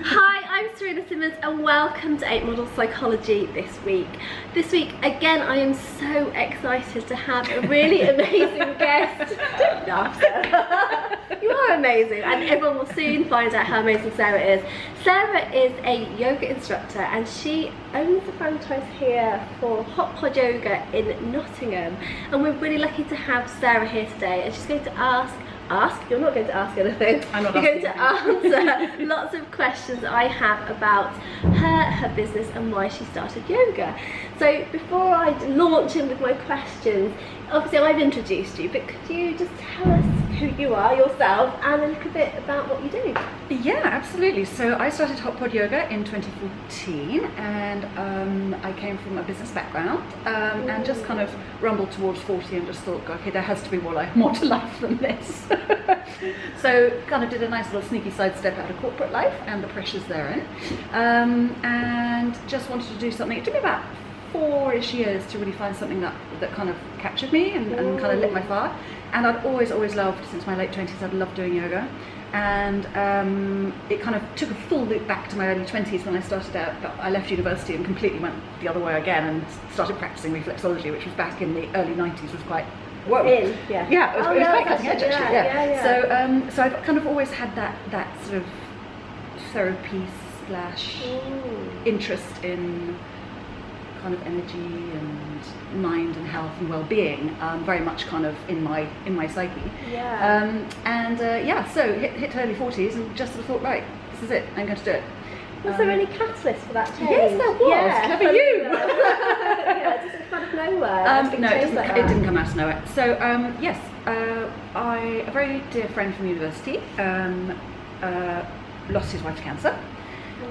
Hi, I'm Serena Simmons and welcome to 8 Model Psychology this week. This week, again, I am so excited to have a really amazing guest. Don't laugh, Sarah. You are amazing, and everyone will soon find out how amazing Sarah is. Sarah is a yoga instructor and she owns a franchise here for Hotpod Yoga in Nottingham. And we're really lucky to have Sarah here today, and she's going to you're not going to ask anything. I'm not You're going to answer lots of questions I have about her business and why she started yoga. So before I launch in with my questions, obviously I've introduced you, but could you just tell us who you are yourself and a little bit about what you do? Yeah, absolutely. So I started Hotpod Yoga in 2014, and I came from a business background and just kind of rumbled towards 40 and just thought, God, okay, there has to be more to life than this. So kind of did a nice little sneaky sidestep out of corporate life and the pressures therein, and just wanted to do something. It took me about 4-ish years to really find something that kind of captured me and kind of lit my fire. And I'd always loved, since my late 20s, I'd loved doing yoga. And it kind of took a full loop back to my early 20s when I started out. I left university and completely went the other way again and started practicing reflexology, which was back in the early 90s, was quite yeah, it was quite cutting edge actually. Yeah. So I've kind of always had that sort of therapy / interest in kind of energy and mind and health and well-being, very much kind of in my psyche. So hit early 40s and just sort of thought, right, this is it, I'm going to do it. Was there any catalyst for that change? Yes, there was. Yeah, clever you. Yeah, just out of nowhere. No, it didn't come out of nowhere. So a very dear friend from university lost his wife to cancer,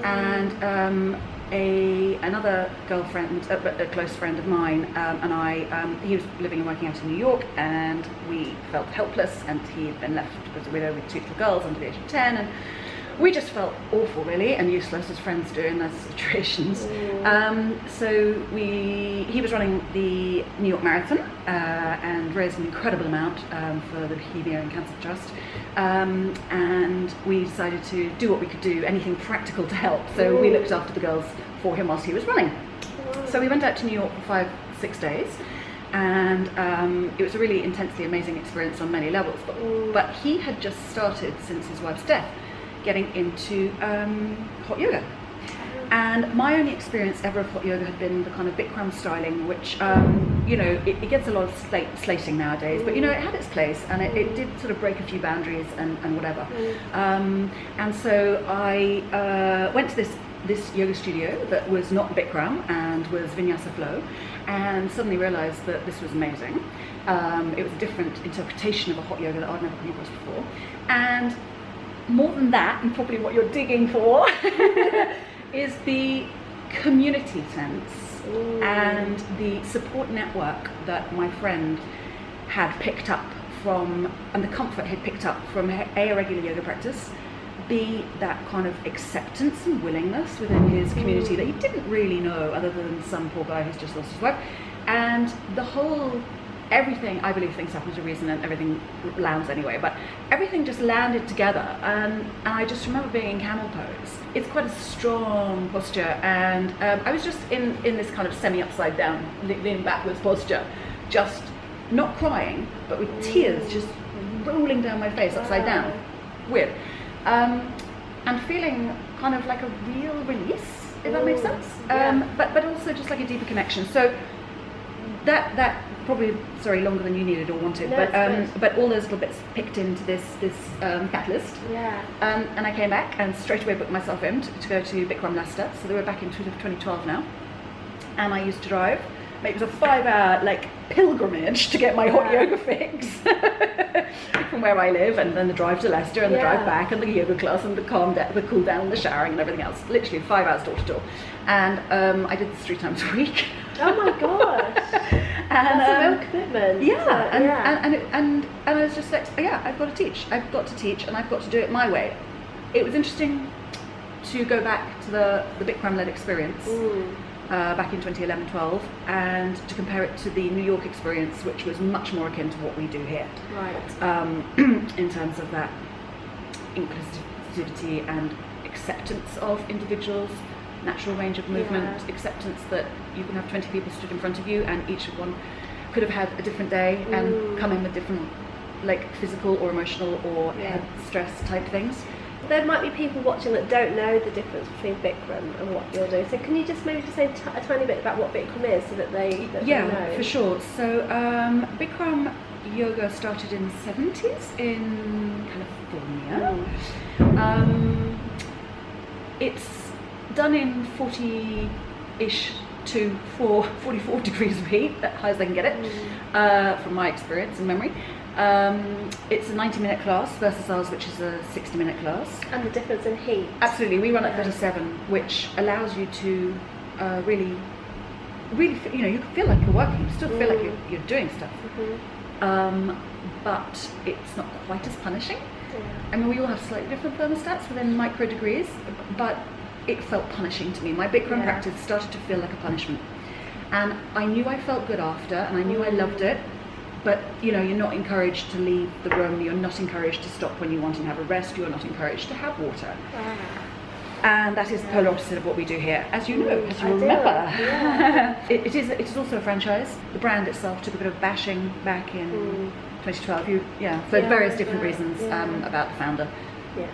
and another girlfriend, a close friend of mine, and I, he was living and working out in New York, and we felt helpless, and he had been left as a widow with 2 little girls under the age of 10, and we just felt awful really, and useless as friends do in those situations. So he was running the New York Marathon and raised an incredible amount for the Leukemia and Cancer Trust, and we decided to do what we could do, anything practical to help. So we looked after the girls for him whilst he was running. So we went out to New York for 5-6 days, and it was a really intensely amazing experience on many levels, but he had just started, since his wife's death, getting into hot yoga. And my only experience ever of hot yoga had been the kind of Bikram styling, which, it gets a lot of slating nowadays, but, it had its place, and it did sort of break a few boundaries and whatever. And so I went to this yoga studio that was not Bikram and was Vinyasa flow, and suddenly realized that this was amazing. It was a different interpretation of a hot yoga that I'd never come across before. And more than that, and probably what you're digging for, is the community sense and the support network that my friend had picked up from, and the comfort he'd picked up from a regular yoga practice, B, that kind of acceptance and willingness within his community that he didn't really know other than some poor guy who's just lost his wife, and the whole everything, I believe things happen for a reason and everything lands anyway, but everything just landed together, and I just remember being in camel pose. It's quite a strong posture, and I was just in this kind of semi-upside down, leaning backwards posture, just not crying, but with tears just rolling down my face upside down. Weird. And feeling kind of like a real release, if that makes sense. But also just like a deeper connection. So that probably, longer than you needed or wanted, but all those little bits picked into this catalyst. And I came back and straight away booked myself in to go to Bikram Leicester. So they were back in 2012 now, and I used to drive. It was a 5-hour pilgrimage to get my hot yoga fix from where I live, and then the drive to Leicester and the drive back and the yoga class and the cool down and the showering and everything else. Literally 5 hours door to door, and I did this 3 times a week. Oh my gosh! That's a real commitment. And I was just like, I've got to teach, and I've got to do it my way. It was interesting to go back to the Bikram-led experience. Back in 2011-12, and to compare it to the New York experience, which was much more akin to what we do here. Right. In terms of that inclusivity and acceptance of individuals, natural range of movement, Yeah. acceptance that you can have 20 people stood in front of you and each of one could have had a different day and come in with different like physical or emotional or Yeah. head stress type things. There might be people watching that don't know the difference between Bikram and what you're doing. So can you just maybe just say a tiny bit about what Bikram is so that they know? For sure. So Bikram yoga started in the 70s in California. It's done in 40-ish to 44 degrees of heat, as high as they can get it, from my experience and memory. It's a 90-minute class versus ours, which is a 60-minute class. And the difference in heat. Absolutely, we run at 37, which allows you to really, you know, you feel like you're working, you still feel like you're doing stuff. But it's not quite as punishing. Yeah. I mean, we all have slightly different thermostats within micro degrees, but it felt punishing to me. My Bikram practice started to feel like a punishment. And I knew I felt good after, and I knew I loved it, but you know, you're not encouraged to leave the room, you're not encouraged to stop when you want and have a rest, you're not encouraged to have water. And that is the polar opposite of what we do here, as you know, as you remember. Yeah. It is also a franchise. The brand itself took a bit of bashing back in 2012, for various different reasons about the founder. Yeah.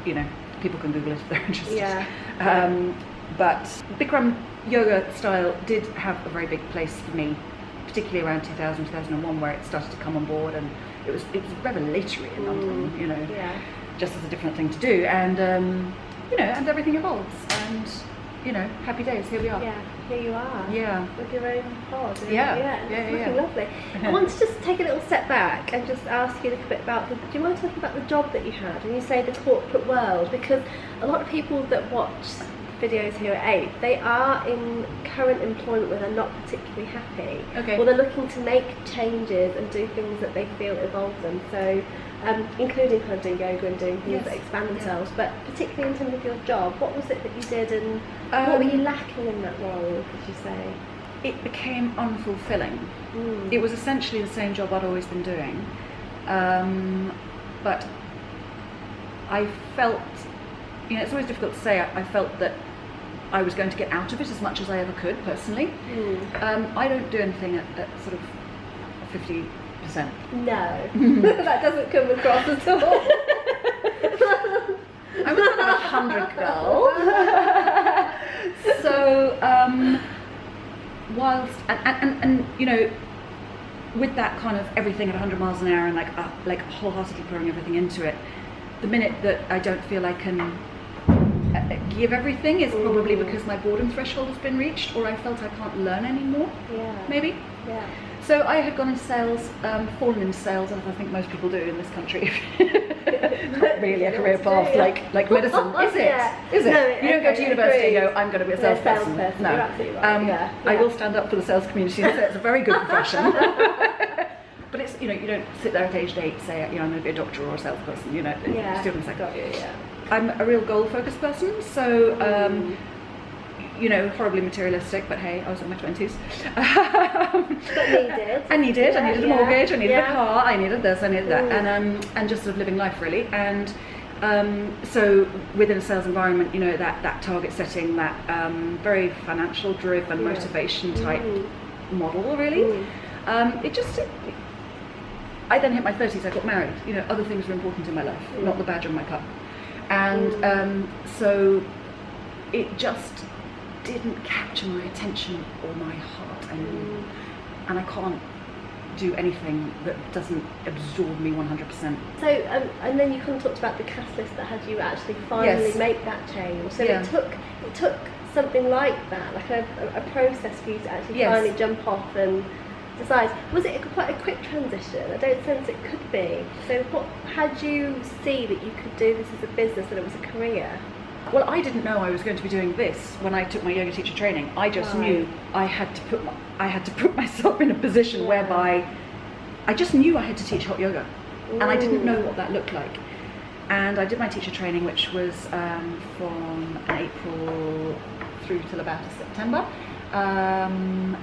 You know, people can Google it if they're interested. Yeah. But Bikram yoga style did have a very big place for me, particularly around 2000, 2001, where it started to come on board, and it was revelatory in London, you know, just as a different thing to do, and you know, and everything evolves, and you know, happy days, here we are. Yeah, here you are. Yeah. With your own pod. Yeah. Looking lovely. I want to just take a little step back and just ask you a little bit about do you mind talking about the job that you had when you say the corporate world? Because a lot of people that watch videos here at 8, they are in current employment where they're not particularly happy. Okay. Or they're looking to make changes and do things that they feel evolve them. So including kind of doing yoga and doing things that expand themselves, but particularly in terms of your job, what was it that you did, and what were you lacking in that role, would you say? It became unfulfilling. It was essentially the same job I'd always been doing, but I felt, you know, it's always difficult to say, I felt that I was going to get out of it as much as I ever could personally. I don't do anything at sort of 50%. No, that doesn't come across at all. I'm kind of 100 girl. So whilst and you know, with that kind of everything at 100 miles an hour and like wholeheartedly pouring everything into it, the minute that I don't feel I can give everything is probably because my boredom threshold has been reached, or I felt I can't learn anymore. Maybe. So I had gone into sales, fallen into sales, as I think most people do in this country. Not really a career path like medicine, is it? Is it? No, you don't go to university and go, I'm going to be a salesperson. No, you're absolutely right. I will stand up for the sales community and say it's a very good profession. But it's, you know, you don't sit there at age 8 say, you know, I'm going to be a doctor or a salesperson. You know, students like that. I'm a real goal-focused person, so. You know, horribly materialistic, but hey, I was in my 20s. But I needed a mortgage, I needed a car, I needed this, I needed that, and just sort of living life really. And so within a sales environment, you know, that target setting, that very financial driven motivation type model really. I then hit my 30s, I got married. You know, other things were important in my life, not the badge on my cup. And so it just didn't capture my attention or my heart anymore, and I can't do anything that doesn't absorb me 100%. So and then you kind of talked about the catalyst that had you actually finally make that change. So it took something like that, like a process for you to actually finally jump off and decide. Was it quite a quick transition? I don't sense it could be. So how did you see that you could do this as a business, that it was a career? Well, I didn't know I was going to be doing this when I took my yoga teacher training. I just knew I had to put myself in a position whereby I just knew I had to teach hot yoga, and I didn't know what that looked like. And I did my teacher training, which was from April through till about September, and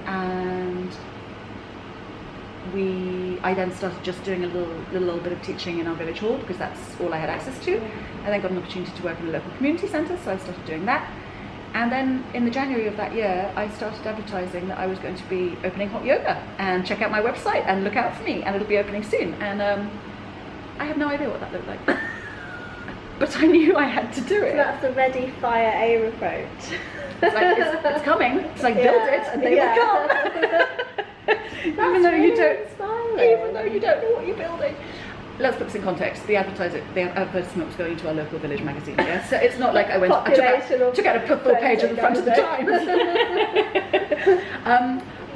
I then started just doing a little bit of teaching in our village hall because that's all I had access to. I then got an opportunity to work in a local community centre, so I started doing that. And then in the January of that year, I started advertising that I was going to be opening Hot Yoga, and check out my website and look out for me, and it'll be opening soon. And I had no idea what that looked like, but I knew I had to do it. So that's the ready, fire, aim approach. It's like, it's coming. It's like, build it and they will come. Even though you don't know what you're building. Let's put this in context. The advertisement was going to our local village magazine. Yeah? So it's not like I took out a full page at the front of the Times.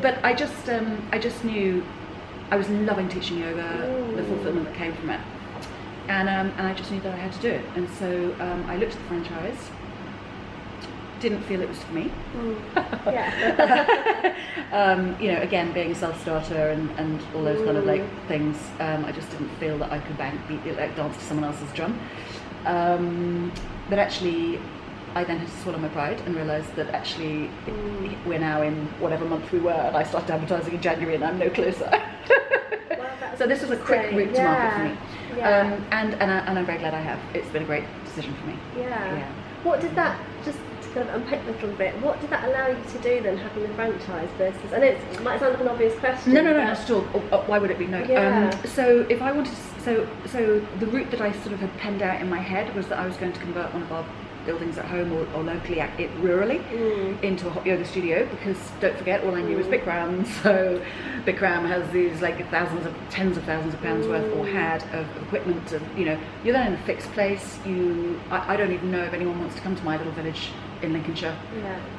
But I just knew I was loving teaching yoga, the fulfillment that came from it, and I just knew that I had to do it. And so I looked at the franchise. Didn't feel it was for me. Again, being a self-starter and all those kind of like things, I just didn't feel that I could dance to someone else's drum. But actually, I then had to swallow my pride and realised that actually we're now in whatever month we were, and I started advertising in January, and I'm no closer. So this was a quick route to market for me, and I'm very glad I have. It's been a great decision for me. What did that, just to kind of unpick a little bit, what did that allow you to do then, having the franchise versus, I know it might sound like an obvious question. No, not at all. Why would it be? No. So if I wanted to, so the route that I sort of had penned out in my head was that I was going to convert one of our buildings at home or locally, rurally, into a hot yoga studio, because don't forget, all I knew was Bikram. So Bikram has these like tens of thousands of pounds worth, or had, of equipment, and you're then in a fixed place. I don't even know if anyone wants to come to my little village in Lincolnshire.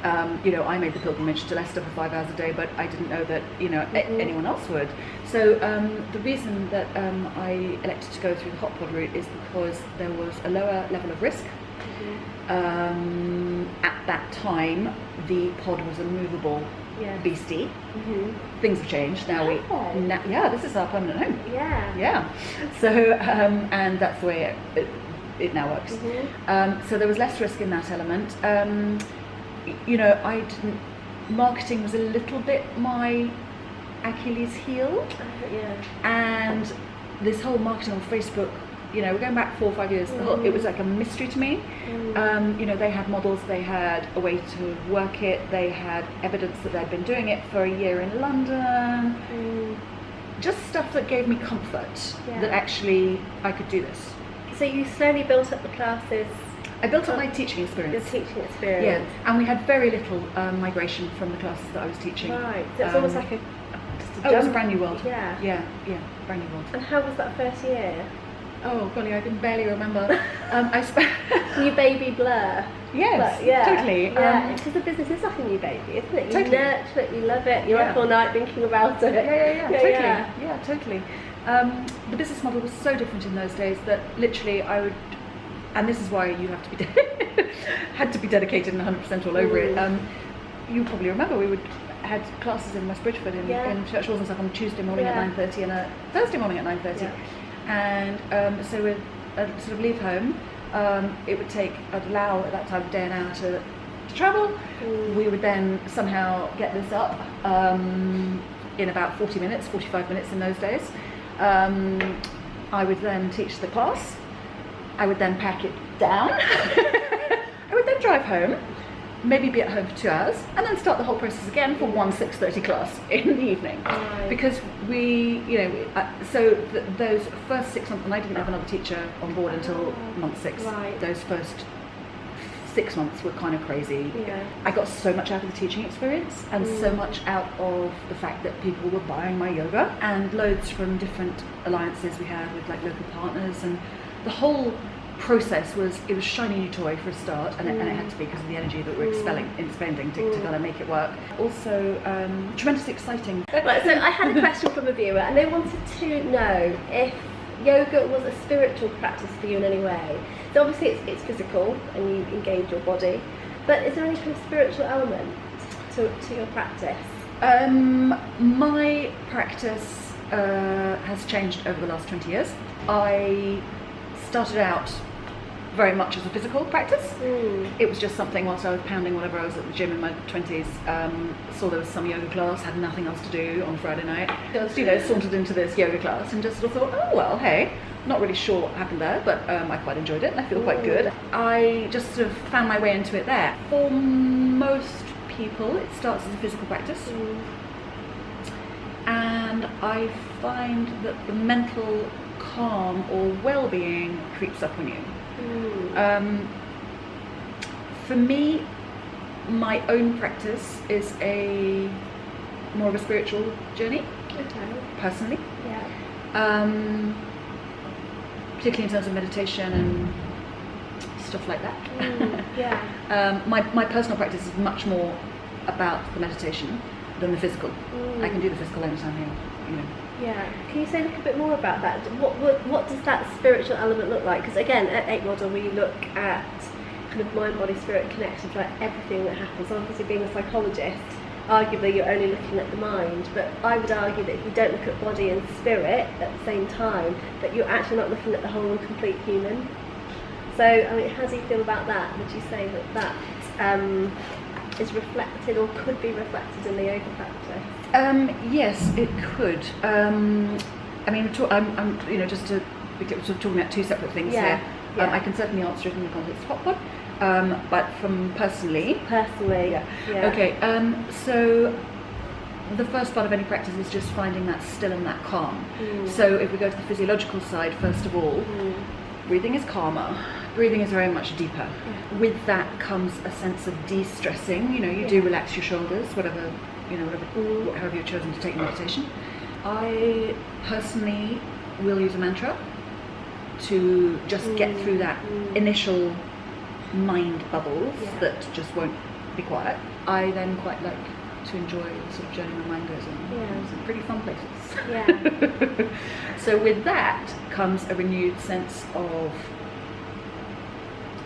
I made the pilgrimage to Leicester for 5 hours a day, but I didn't know that anyone else would. So the reason that I elected to go through the Hotpod route is because there was a lower level of risk. At that time, the pod was a movable beastie. Things have changed now. This is our permanent home. So and that's the way it now works. So there was less risk in that element. Marketing was a little bit my Achilles heel, and this whole marketing on Facebook, we're going back 4 or 5 years, it was like a mystery to me. They had models, they had a way to work it, they had evidence that they'd been doing it for a year in London. Just stuff that gave me comfort that actually I could do this. So you slowly built up the classes. I built up my teaching experience. Your teaching experience. And we had very little migration from the classes that I was teaching. Right, so it's almost like it was a brand new world. Yeah, brand new world. And how was that first year? Oh golly, I can barely remember. New baby blur. Yes, totally. Because the business is like a new baby, isn't it? You totally. nurture it, you love it, you're up all night thinking about it. Totally. The business model was so different in those days that literally I would, and this is why you have to be had to be dedicated and 100% all over it. You probably remember we had classes in West Bridgeford in church halls and stuff on Tuesday morning at 9:30 and a Thursday morning at 9:30. And so we'd sort of leave home. It would take, I'd allow at that time of day an hour to travel. We would then somehow get this up in about 40 minutes, 45 minutes in those days. I would then teach the class. I would then pack it down. I would then drive home, maybe be at home for 2 hours, and then start the whole process again for one 6:30 class in the evening. Because those first 6 months, and I didn't have another teacher on board until month 6. Those first 6 months were kind of crazy. I got so much out of the teaching experience, and so much out of the fact that people were buying my yoga, and loads from different alliances we had with like local partners, and the whole process was shiny new toy for a start, and it had to be because of the energy that we're spending to kind of make it work. Also tremendously exciting. Right, so I had a question from a viewer, and they wanted to know if yoga was a spiritual practice for you in any way. So obviously it's physical and you engage your body, but is there any kind of spiritual element to your practice? My practice has changed over the last 20 years. I started out very much as a physical practice. It was just something whilst I was pounding whatever I was at the gym in my 20s, saw there was some yoga class, had nothing else to do on Friday night, just, sauntered into this yoga class and just sort of thought, oh well, hey, not really sure what happened there, but I quite enjoyed it and I feel quite good. I just sort of found my way into it there. For most people, it starts as a physical practice. And I find that the mental calm or well-being creeps up on you. For me, my own practice is more of a spiritual journey, personally. Particularly in terms of meditation and stuff like that. My personal practice is much more about the meditation than the physical. I can do the physical anytime here, Can you say a little bit more about that? What does that spiritual element look like? Because again, at 8 Model we look at kind of mind, body, spirit connection to everything that happens. Obviously, being a psychologist, arguably you're only looking at the mind, but I would argue that if you don't look at body and spirit at the same time, that you're actually not looking at the whole and complete human. So, I mean, how do you feel about that? Would you say that is reflected or could be reflected in the yoga practice? Yes, it could. I mean, I'm just to be sort of talking about two separate things here. I can certainly answer it in the context of Hotpod, but from personally. Okay. So the first part of any practice is just finding that still and that calm. So if we go to the physiological side, first of all, breathing is calmer. Breathing is very much deeper. With that comes a sense of de-stressing. You do relax your shoulders, however you've chosen to take meditation. I personally will use a mantra to just get through that initial mind bubbles that just won't be quiet. I then quite like to enjoy the sort of journey my mind goes on. Some pretty fun places. So with that comes a renewed sense of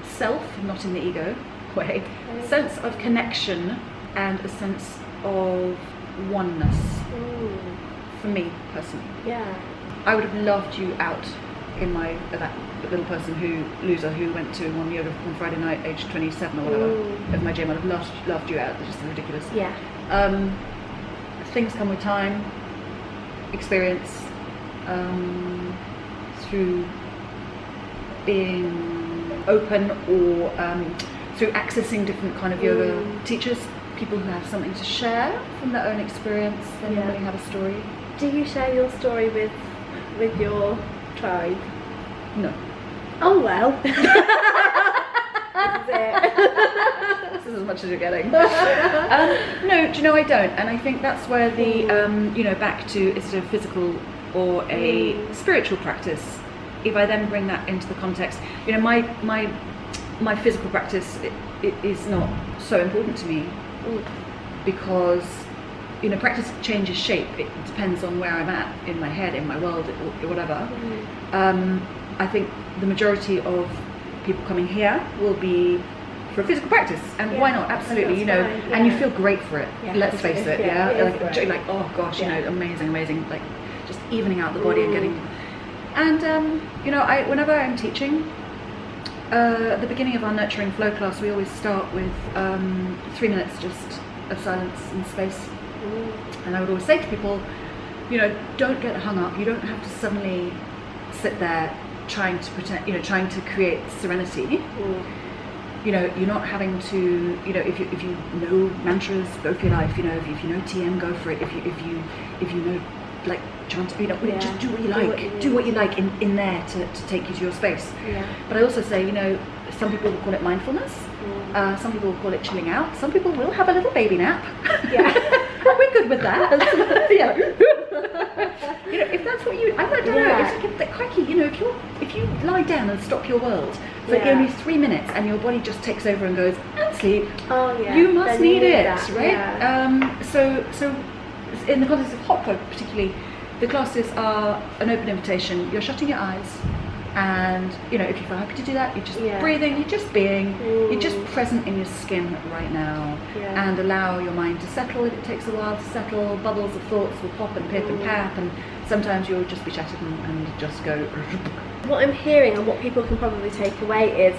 self, not in the ego way, sense of connection and a sense of oneness. For me personally. I would have loved you out in that little loser who went to one yoga on Friday night, age 27 or whatever, at my gym. I'd have loved you out. It's just ridiculous. Things come with time, experience, through being open or through accessing different kind of yoga teachers, people who have something to share from their own experience. They normally have a story. Do you share your story with your tribe? No. Oh well. This is it. This is as much as you're getting. No, do you know, I don't, and I think that's where the back to is it a physical or a spiritual practice. If I then bring that into the context, my physical practice it is not so important to me because practice changes shape. It depends on where I'm at in my head, in my world, or whatever. I think the majority of people coming here will be for a physical practice, and why not? Absolutely, and you feel great for it. Let's face it, like oh gosh, amazing, like just evening out the body and getting. And whenever I'm teaching, at the beginning of our nurturing flow class, we always start with 3 minutes just of silence and space. And I would always say to people, don't get hung up. You don't have to suddenly sit there trying to pretend, trying to create serenity. You're not having to, if you know mantras, go for your life. If you know TM, go for it. If you know like chant, just do what you like. Do what you like in there to take you to your space. But I also say, some people will call it mindfulness. Some people will call it chilling out. Some people will have a little baby nap. We're good with that. If that's what I don't know. It's like that crikey. If you lie down and stop your world for only 3 minutes, and your body just takes over and goes and sleep. You must need it, right? So in the context of Hotpod particularly, the classes are an open invitation. You're shutting your eyes. And you know, if you feel happy to do that, you're just breathing, you're just being, you're just present in your skin right now, and allow your mind to settle. If it takes a while to settle, bubbles of thoughts will pop and pip and pap, and sometimes you'll just be chatted and just go. What I'm hearing and what people can probably take away is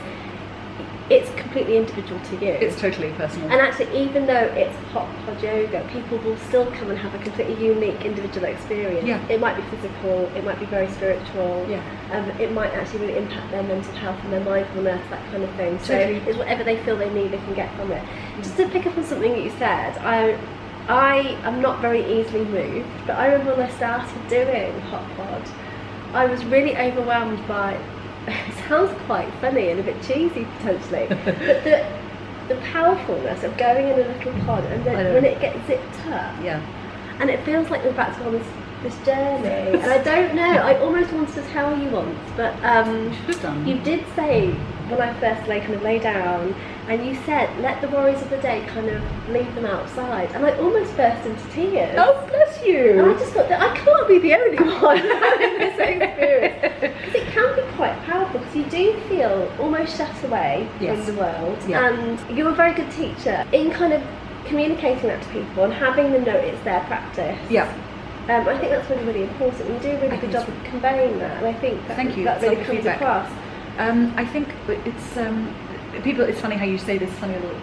it's completely individual to you. It's totally personal. And actually, even though it's Hotpod Yoga, people will still come and have a completely unique individual experience. Yeah. It might be physical, it might be very spiritual, it might actually really impact their mental health and their mindfulness, that kind of thing. So it's whatever they feel they need, they can get from it. Just to pick up on something that you said, I am not very easily moved, but I remember when I started doing Hotpod, I was really overwhelmed by, it sounds quite funny and a bit cheesy potentially, but the powerfulness of going in a little pod and then when it gets zipped up, and it feels like we're about to go on this journey, and I don't know, I almost wanted to tell you once, but you did say when I first lay down, and you said let the worries of the day kind of leave them outside, and I almost burst into tears. Oh, bless you. And I just thought that I can't be the only one having this experience, because it can be quite powerful, because you do feel almost shut away from the world, and you're a very good teacher in kind of communicating that to people and having them know it's their practice. I think that's really, really important. You do a really good job of conveying that, and I think that really comes across. I think it's people. It's funny how you say this funny little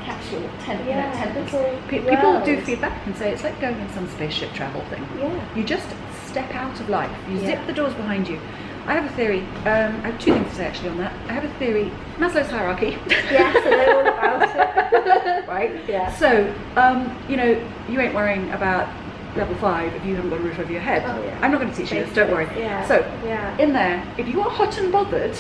capsule, 10 minutes. People do feedback and say it's like going in some spaceship travel thing. You just step out of life. You zip the doors behind you. I have a theory. I have two things to say actually on that. I have a theory. Maslow's hierarchy. Yes, I know all about it. Right. Yeah. So you know, you ain't worrying about level 5 if you haven't got a roof over your head. I'm not going to teach you this, don't worry. So in there, if you are hot and bothered,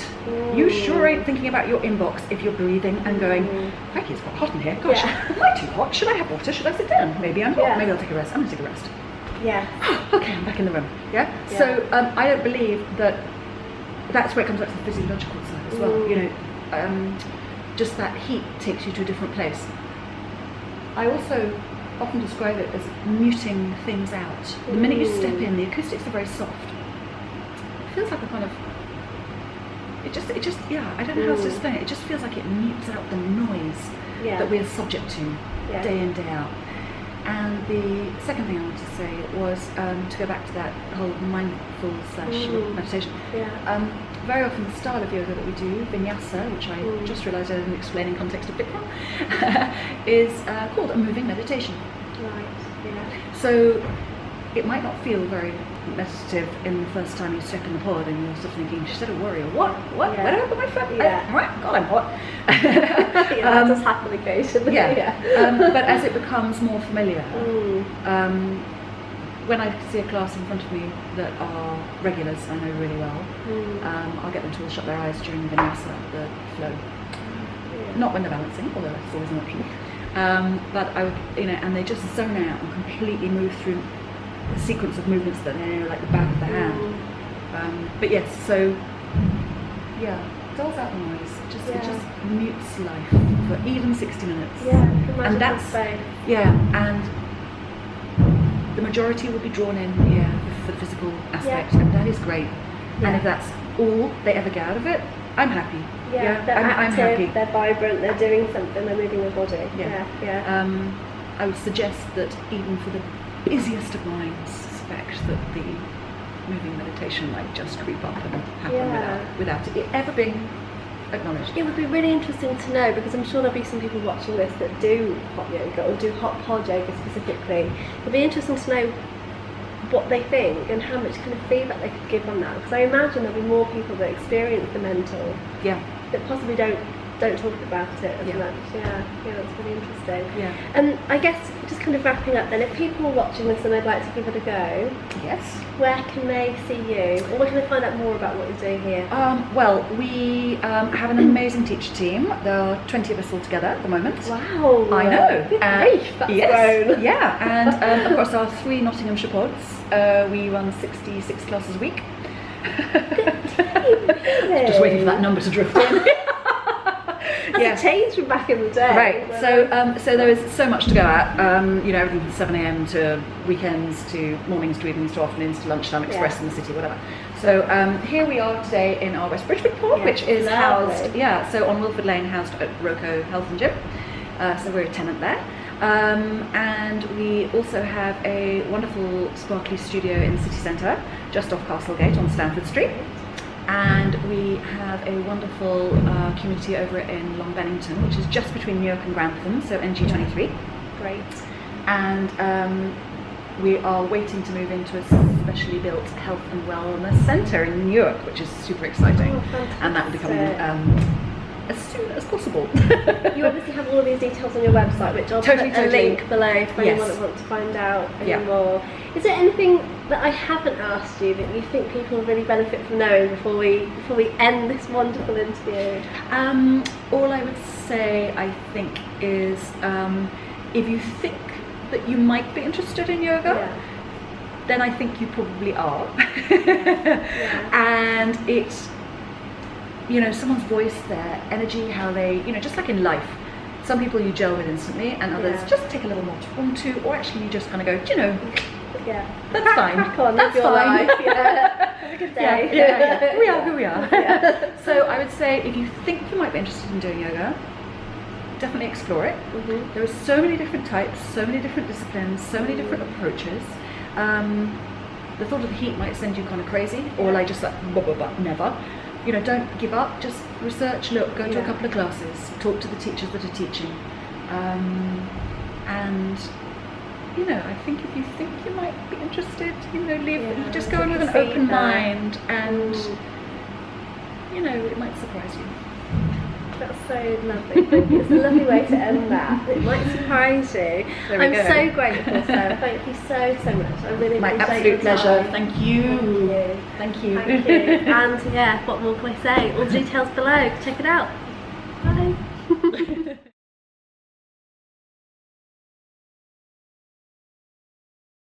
you sure ain't thinking about your inbox if you're breathing and going, crikey, it's quite hot in here, gosh, am I too hot? Should I have water? Should I sit down? Maybe I'm hot, maybe I'll take a rest. I'm going to take a rest. Okay, I'm back in the room. So I don't believe that that's where it comes back to the physiological side as well. You know, just that heat takes you to a different place. I also often describe it as muting things out. The minute you step in, the acoustics are very soft. It feels like a kind of, it just I don't know how to explain it. It just feels like it mutes out the noise that we're subject to day in, day out. And the second thing I wanted to say was to go back to that whole mindful / meditation. Very often the style of yoga that we do, vinyasa, which I just realised I didn't explain in context of Bikram, is called a moving meditation. So it might not feel very meditative in the first time you step in the pod and you're sort of thinking, she said a warrior, what? Where did I put my foot? God, I'm hot. That does happen occasionally. But as it becomes more familiar, when I see a class in front of me that are regulars I know really well, I'll get them to all shut their eyes during the vinyasa, the flow. Not when they're balancing, although that's always an option. But I would, you know, and they just zone out and completely move through a sequence of movements that they know like the back of the hand. But yes, so dulls out the noise. It just mutes life for even 60 minutes. And that's and the majority will be drawn in for the physical aspect, and that is great. And if that's all they ever get out of it, I'm happy. They're active, I'm happy. They're vibrant, they're doing something, they're moving their body. I would suggest that even for the busiest of minds, suspect that the moving meditation might just creep up and happen without it ever being acknowledged. It would be really interesting to know, because I'm sure there'll be some people watching this that do hot yoga or do Hotpod Yoga specifically. It'd be interesting to know what they think and how much kind of feedback they could give on that, because I imagine there'll be more people that experience the mental that possibly don't talk about it as much. That's really interesting. And I guess just kind of wrapping up then, if people are watching this and they'd like to give it a go, where can they see you, or where can they find out more about what you're doing here? Well, we have an amazing teacher team. There are 20 of us all together at the moment. Wow, I know. Good grief, that's grown. And across our 3 Nottinghamshire pods, we run 66 classes a week. Good team, really. Just waiting for that number to drift in. That's a change from back in the day. Right. So there is so much to go at. You know, everything from 7 a.m. to weekends to mornings to evenings to afternoons to lunchtime express in the city, whatever. So here we are today in our West Bridgeford port, which is housed, so on Wilford Lane, housed at Roco Health and Gym. So we're a tenant there. And we also have a wonderful sparkly studio in the city centre, just off Castlegate on Stamford Street. And we have a wonderful community over in Long Bennington, which is just between Newark and Grantham, so NG23. Great. And we are waiting to move into a specially built health and wellness centre in Newark, which is super exciting. And that will be coming as soon as possible. You obviously have all of these details on your website, which I'll put a link below for anyone that wants to find out any more. Is there anything that I haven't asked you that you think people will really benefit from knowing before we end this wonderful interview? All I would say, I think, is if you think that you might be interested in yoga, then I think you probably are. And it's, you know, someone's voice, their energy, how they, you know, just like in life, some people you gel with instantly and others just take a little more to want to, or actually you just kind of go, do you know, that's fine. Crack on, that's your fine. Life. Have a good day. We are who we are. So I would say if you think you might be interested in doing yoga, definitely explore it. There are so many different types, so many different disciplines, so many different approaches. The thought of the heat might send you kind of crazy, or like just like never. You know, don't give up, just research, look, go to a couple of classes, talk to the teachers that are teaching. And, you know, I think if you think you might be interested, you know, just go in with an open mind and, you know, it might surprise you. That's so lovely. Thank you. It's a lovely way to end that. It might surprise you. I'm so grateful, Sarah. Thank you so much. I really My appreciate absolute pleasure. Time. Thank you. Thank you. And what more can I say? All the details below. Check it out.